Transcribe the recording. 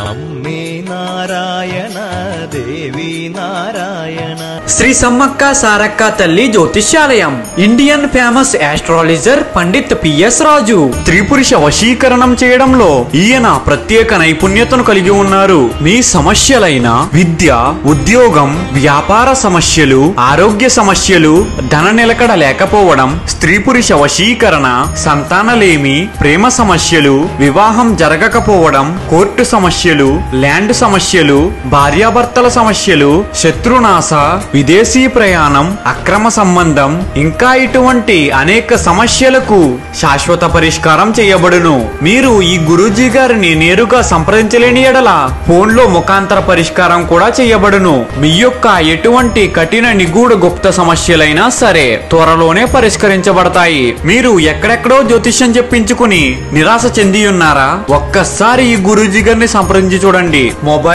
అమ్మే నారాయణ దేవి నారాయణ. శ్రీ సమ్మక్క సారక్క తల్లి జ్యోతిష్యాలయం. Indian famous astrologer pandit PS Raju. స్త్రీ పురుష వశీకరణం చేయడంలో ఈయన ప్రత్యేక నైపుణ్యతను కలిగి ఉన్నారు. మీ సమస్యలైన విద్య, ఉద్యోగం, వ్యాపార సమస్యలు, ఆరోగ్య సమస్యలు, ధన నిలకడ లేకపోవడం, స్త్రీ పురుష వశీకరణ, సంతానలేమి, ప్రేమ సమస్యలు, వివాహం జరగకపోవడం, కోర్టు సమస్యలు, ల్యాండ్ సమస్యలు, భార్యాభర్తల సమస్యలు, శత్రునాశ, విదేశీ ప్రయాణం, అక్రమ సంబంధం, ఇంకా ఇటువంటి అనేక సమస్యలకు శాశ్వత పరిష్కారం చేయబడును. మీరు ఈ గురూజీ గారిని నేరుగా సంప్రదించలేని ఎడల ఫోన్లో ముఖాంతర పరిష్కారం కూడా చేయబడును. మీ యొక్క ఎటువంటి కఠిన నిగూఢ గుప్త సమస్యలైనా సరే త్వరలోనే పరిష్కరించబడతాయి. మీరు ఎక్కడెక్కడో జ్యోతిష్యం చెప్పించుకుని నిరాశ చెంది ఉన్నారా? ఒక్కసారి ఈ గురూజీ గారిని సంప్రదించి చూడండి. మొబైల్